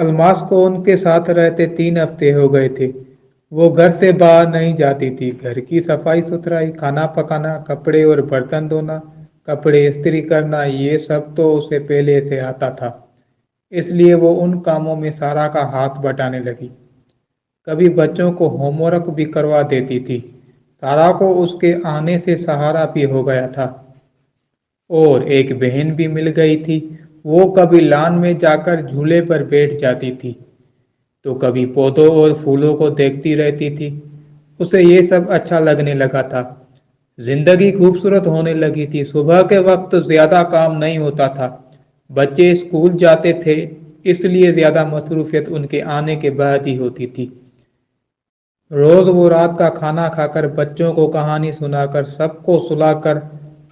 الماس کو ان کے ساتھ رہتے 3 ہفتے ہو گئے تھے۔ وہ گھر سے باہر نہیں جاتی تھی۔ گھر کی صفائی ستھرائی، کھانا پکانا، کپڑے اور برتن دھونا، کپڑے استری کرنا، یہ سب تو اسے پہلے سے آتا تھا، اس لیے وہ ان کاموں میں سارا کا ہاتھ بٹانے لگی۔ کبھی بچوں کو ہوم ورک بھی کروا دیتی تھی۔ سارا کو اس کے آنے سے سہارا بھی ہو گیا تھا۔ اور ایک بہن بھی مل گئی تھی۔ وہ کبھی لان میں جا کر جھولے پر بیٹھ جاتی تھی تو کبھی پودوں اور پھولوں کو دیکھتی رہتی تھی۔ اسے یہ سب اچھا لگنے لگا تھا۔ زندگی خوبصورت ہونے لگی تھی۔ صبح کے وقت زیادہ کام نہیں ہوتا تھا۔ بچے اسکول جاتے تھے، اس لیے زیادہ مصروفیت ان کے آنے کے بعد ہی ہوتی تھی۔ روز وہ رات کا کھانا کھا کر، بچوں کو کہانی سنا کر، سب کو سلا کر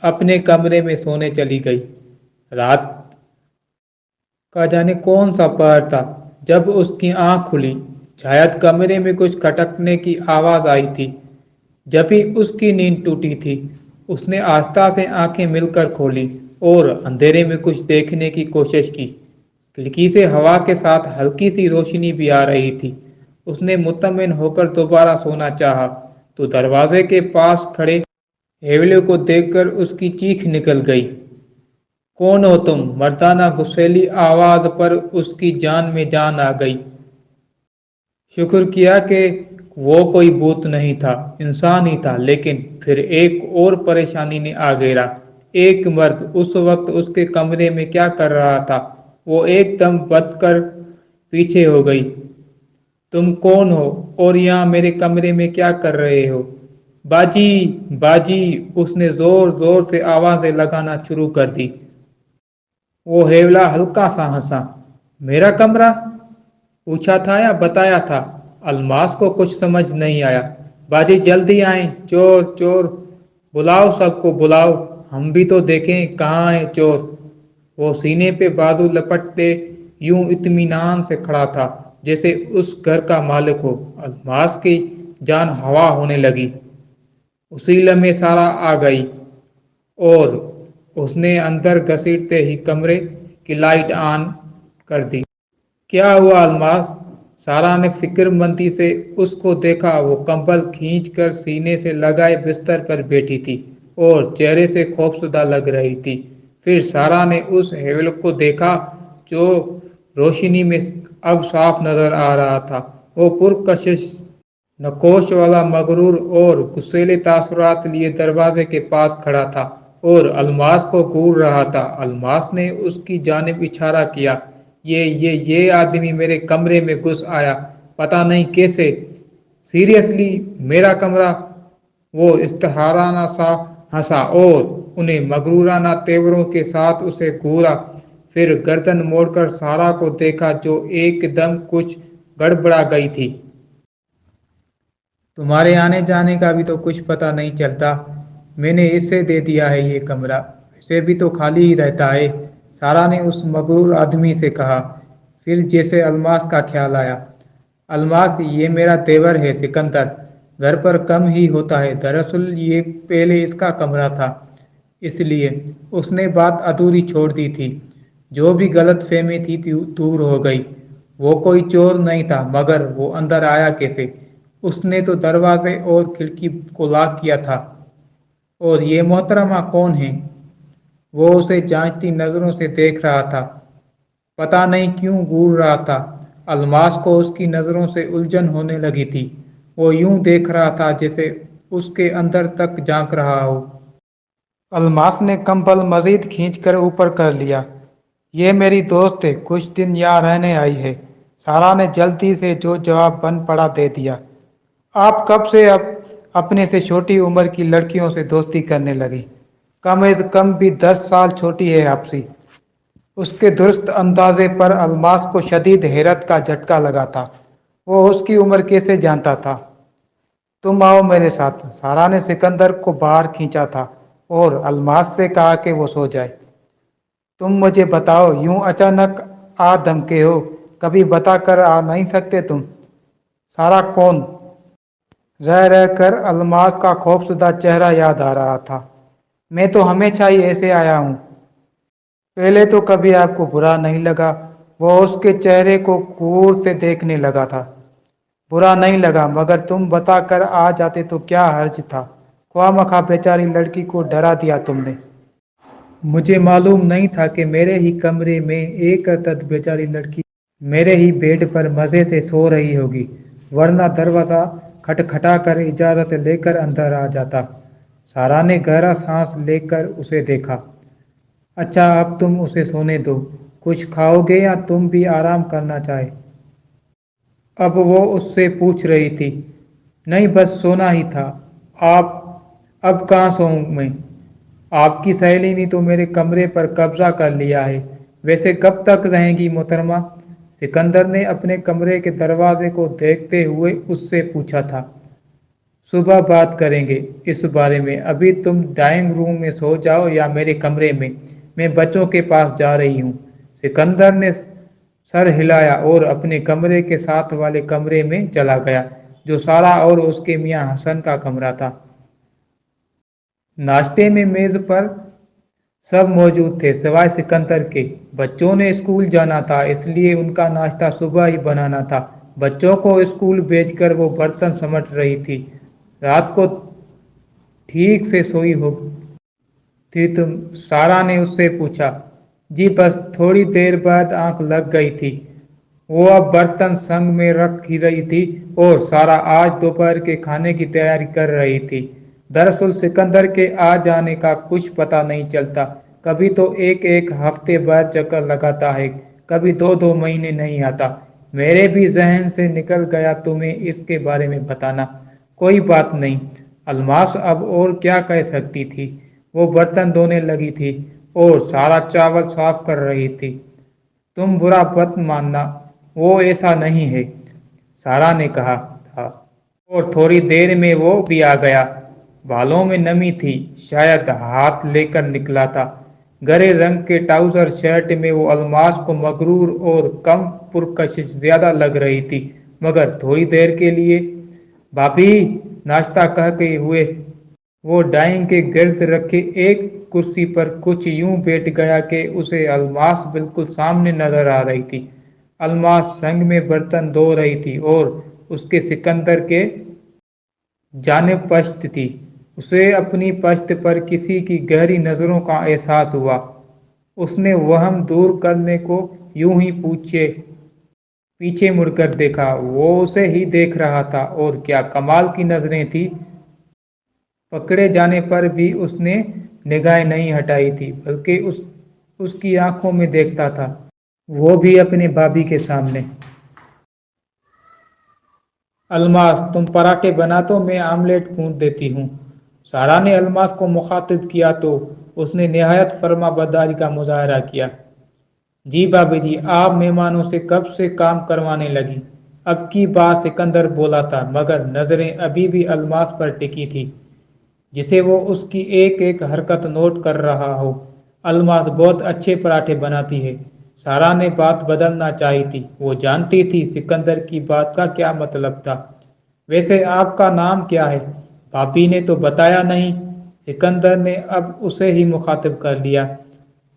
اپنے کمرے میں سونے چلی گئی۔ رات کا جانے کون سا پہر تھا جب اس کی آنکھ کھلی۔ شاید کمرے میں کچھ کھٹکنے کی آواز آئی تھی۔ جب ہی اس کی نیند ٹوٹی تھی، اس نے آہستہ سے آنکھیں مل کر کھولی اور اندھیرے میں کچھ دیکھنے کی کوشش کی۔ کھڑکی سے ہوا کے ساتھ ہلکی سی روشنی بھی آ رہی تھی۔ اس نے مطمئن ہو کر دوبارہ سونا چاہا تو دروازے کے پاس کھڑے ہیولے کو دیکھ کر اس کی چیخ نکل گئی۔ کون ہو تم؟ مردانہ غصیلی آواز پر اس کی جان میں جان آ گئی۔ شکر کیا کہ وہ کوئی بھوت نہیں تھا، انسان ہی تھا۔ لیکن پھر ایک اور پریشانی نے آ گھیرا۔ ایک مرد اس وقت اس کے کمرے میں کیا کر رہا تھا؟ وہ ایک دم بت کر پیچھے ہو گئی۔ تم کون ہو اور یہاں میرے کمرے میں کیا کر رہے ہو؟ باجی، باجی! اس نے زور زور سے آوازیں لگانا شروع کر دی۔ وہ ہیولا ہلکا سا ہنسا۔ میرا کمرہ؟ پوچھا تھا یا بتایا تھا؟ الماس کو کچھ سمجھ نہیں آیا۔ باجی جلدی آئیں، چور چور! بلاؤ، سب کو بلاؤ، ہم بھی تو دیکھیں کہاں ہے چور۔ وہ سینے پہ بازو لپٹتے یوں اطمینان سے کھڑا تھا جیسے اس گھر کا مالک ہو۔ الماس کی جان ہوا ہونے لگی۔ اسی لمحے سارا آ گئی اور اس نے اندر گھسیٹتے ہی کمرے کی لائٹ آن کر دی۔ کیا ہوا الماس؟ سارا نے فکر مندی سے اس کو دیکھا۔ وہ کمبل کھینچ کر سینے سے لگائے بستر پر بیٹھی تھی اور چہرے سے خوفزدہ لگ رہی تھی۔ پھر سارا نے اس ہیولک کو دیکھا جو روشنی میں اب صاف نظر آ رہا تھا۔ وہ پرکشش نقوش والا، مغرور اور غصیلے تاثرات لیے دروازے کے پاس کھڑا تھا اور الماس کو گھور رہا تھا۔ الماس نے اس کی جانب اشارہ کیا۔ یہ آدمی میرے کمرے میں گھس آیا، پتہ نہیں کیسے۔ سیریسلی میرا کمرہ؟ وہ استہارانہ سا ہنسا اور انہیں مغرورانہ تیوروں کے ساتھ اسے گھورا۔ پھر گردن موڑ کر سارا کو دیکھا جو ایک دم کچھ گڑبڑا گئی تھی۔ تمہارے آنے جانے کا بھی تو کچھ پتہ نہیں چلتا۔ میں نے اسے دے دیا ہے یہ کمرہ، اسے بھی تو خالی ہی رہتا ہے، سارا نے اس مغرور آدمی سے کہا۔ پھر جیسے الماس کا خیال آیا۔ الماس، یہ میرا دیور ہے سکندر، گھر پر کم ہی ہوتا ہے۔ دراصل یہ پہلے اس کا کمرہ تھا، اس لیے اس نے بات ادھوری چھوڑ دی تھی۔ جو بھی غلط فہمی تھی دور ہو گئی۔ وہ کوئی چور نہیں تھا، مگر وہ اندر آیا کیسے؟ اس نے تو دروازے اور کھڑکی کو لاک کیا تھا۔ اور یہ محترمہ کون ہے؟ وہ اسے جانچتی نظروں سے دیکھ رہا تھا، پتہ نہیں کیوں گھور رہا تھا۔ الماس کو اس کی نظروں سے الجھن ہونے لگی تھی۔ وہ یوں دیکھ رہا تھا جیسے اس کے اندر تک جھانک رہا ہو۔ الماس نے کمبل مزید کھینچ کر اوپر کر لیا۔ یہ میری دوست ہے، کچھ دن یہاں رہنے آئی ہے۔ سارا نے جلدی سے جو جواب بن پڑا دے دیا۔ آپ کب سے اپنے سے چھوٹی عمر کی لڑکیوں سے دوستی کرنے لگی؟ کم از کم بھی 10 سال چھوٹی ہے آپ سے۔ اس کے درست اندازے پر الماس کو شدید حیرت کا جھٹکا لگا تھا۔ وہ اس کی عمر کیسے جانتا تھا؟ تم آؤ میرے ساتھ۔ سارا نے سکندر کو باہر کھینچا تھا اور الماس سے کہا کہ وہ سو جائے۔ تم مجھے بتاؤ، یوں اچانک آ دھمکے ہو، کبھی بتا کر آ نہیں سکتے تم؟ سارا کون؟ رہ کر الماس کا خوفزدہ چہرہ یاد آ رہا تھا۔ میں تو ہمیشہ ہی ایسے آیا ہوں۔ پہلے تو کبھی آپ کو برا نہیں لگا وہ اس کے چہرے کو غور سے دیکھنے لگا تھا۔ برا نہیں لگا، مگر تم بتا کر آ جاتے تو کیا حرج تھا؟ خواہ مخواہ بیچاری لڑکی کو ڈرا دیا تم نے۔ مجھے معلوم نہیں تھا کہ میرے ہی کمرے میں ایک عدد بیچاری لڑکی میرے ہی بیڈ پر مزے سے سو رہی ہوگی، ورنہ دروازہ کھٹکھٹا کر اجازت لے کر اندر آ جاتا۔ سارا نے گہرا سانس لے کر اسے دیکھا۔ اچھا اب تم اسے سونے دو، کچھ کھاؤ گے یا تم بھی آرام کرنا چاہے؟ اب وہ اس سے پوچھ رہی تھی۔ نہیں بس سونا ہی تھا۔ آپ اب کہاں سوؤں میں؟ آپ کی سہیلی نے تو میرے کمرے پر قبضہ کر لیا ہے۔ ویسے کب تک رہیں گی محترمہ؟ سکندر نے اپنے کمرے کے دروازے کو دیکھتے ہوئے اس سے پوچھا تھا۔ صبح بات کریں گے اس بارے میں، ابھی تم ڈائننگ روم میں سو جاؤ یا میرے کمرے میں بچوں کے پاس جا رہی ہوں۔ سکندر نے سر ہلایا اور اپنے کمرے کے ساتھ والے کمرے میں چلا گیا، جو سارا اور اس کے میاں حسن کا کمرہ تھا۔ ناشتے میں میز پر سب موجود تھے سوائے سکندر کے۔ بچوں نے اسکول جانا تھا، اس لیے ان کا ناشتہ صبح ہی بنانا تھا۔ بچوں کو اسکول بھیج کر وہ برتن سمیٹ رہی تھی۔ رات کو ٹھیک سے سوئی ہو تھی تم؟ سارا نے اس سے پوچھا۔ جی بس تھوڑی دیر بعد آنکھ لگ گئی تھی۔ وہ اب برتن سنگ میں رکھ ہی رہی تھی اور سارا آج دوپہر کے کھانے کی تیاری کر رہی تھی۔ دراصل سکندر کے آ جانے کا کچھ پتہ نہیں چلتا، کبھی تو ایک ایک ہفتے بعد چکر لگاتا ہے، کبھی دو دو مہینے نہیں آتا۔ میرے بھی ذہن سے نکل گیا تمہیں اس کے بارے میں بتانا۔ کوئی بات نہیں، الماس اب اور کیا کہہ سکتی تھی؟ وہ برتن دھونے لگی تھی اور سارا چاول صاف کر رہی تھی۔ تم برا مت ماننا، وہ ایسا نہیں ہے، سارا نے کہا تھا، اور تھوڑی دیر میں وہ بھی آ گیا۔ بالوں میں نمی تھی، شاید ہاتھ لے کر نکلا تھا۔ گہرے رنگ کے ٹراؤزر شرٹ میں وہ الماس کو مغرور اور کم پرکشش زیادہ لگ رہی تھی، مگر تھوڑی دیر کے لیے۔ بھابھی ناشتہ کہتے ہوئے وہ ڈائننگ کے گرد رکھے ایک کرسی پر کچھ یوں بیٹھ گیا کہ اسے الماس بالکل سامنے نظر آ رہی تھی۔ الماس سنگ میں برتن دھو رہی تھی اور اس کے سکندر کے جانب پشت تھی۔ اسے اپنی پشت پر کسی کی گہری نظروں کا احساس ہوا۔ اس نے وہم دور کرنے کو یوں ہی پیچھے مڑ کر دیکھا۔ وہ اسے ہی دیکھ رہا تھا، اور کیا کمال کی نظریں تھیں! پکڑے جانے پر بھی اس نے نگاہیں نہیں ہٹائی تھی، بلکہ اس کی آنکھوں میں دیکھتا تھا، وہ بھی اپنے بھابھی کے سامنے۔ الماس تم پراٹھے بنا دو، میں آملیٹ گوندھ دیتی ہوں۔ سارا نے الماس کو مخاطب کیا تو اس نے نہایت فرما برداری کا مظاہرہ کیا۔ جی بھابھی جی، آپ مہمانوں سے کب سے کام کروانے لگی؟ اب کی بار سکندر بولا تھا، مگر نظریں ابھی بھی الماس پر ٹکی تھی، جسے وہ اس کی ایک ایک حرکت نوٹ کر رہا ہو۔ الماس بہت اچھے پراٹھے بناتی ہے۔ سارا نے بات بدلنا چاہی تھی، وہ جانتی تھی سکندر کی بات کا کیا مطلب تھا۔ ویسے آپ کا نام کیا ہے؟ بھابھی نے تو بتایا نہیں۔ سکندر نے اب اسے ہی مخاطب کر لیا،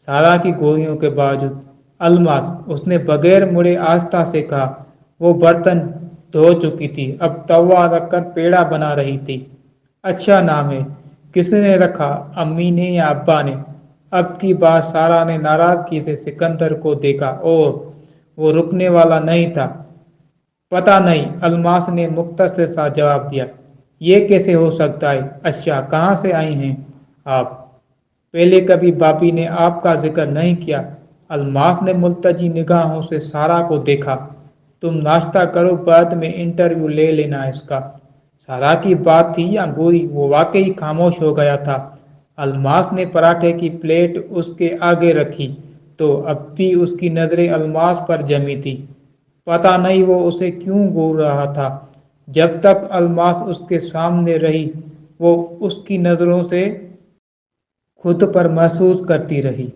سارا کی گوریوں کے باوجود۔ الماس، اس نے بغیر مڑے آہستہ سے کہا۔ وہ برتن دھو چکی تھی، اب توا رکھ کر پیڑا بنا رہی تھی۔ اچھا نام ہے، کس نے رکھا، امی نے یا ابا نے؟ اب کی بار سارا نے ناراضگی سے سکندر کو دیکھا اور وہ رکنے والا نہیں تھا۔ پتہ نہیں، الماس نے مختصر سا جواب دیا۔ یہ کیسے ہو سکتا ہے؟ اچھا کہاں سے آئی ہیں آپ؟ پہلے کبھی بھابھی نے آپ کا ذکر نہیں کیا۔ الماس نے ملتجی نگاہوں سے سارا کو دیکھا۔ تم ناشتہ کرو، بعد میں انٹرویو لے لینا اس کا۔ سارا کی بات تھی یا گوئی وہ واقعی خاموش ہو گیا تھا۔ الماس نے پراٹھے کی پلیٹ اس کے آگے رکھی تو اب بھی اس کی نظریں الماس پر جمی تھی۔ پتہ نہیں وہ اسے کیوں گھور رہا تھا۔ جب تک الماس اس کے سامنے رہی، وہ اس کی نظروں سے خود پر محسوس کرتی رہی۔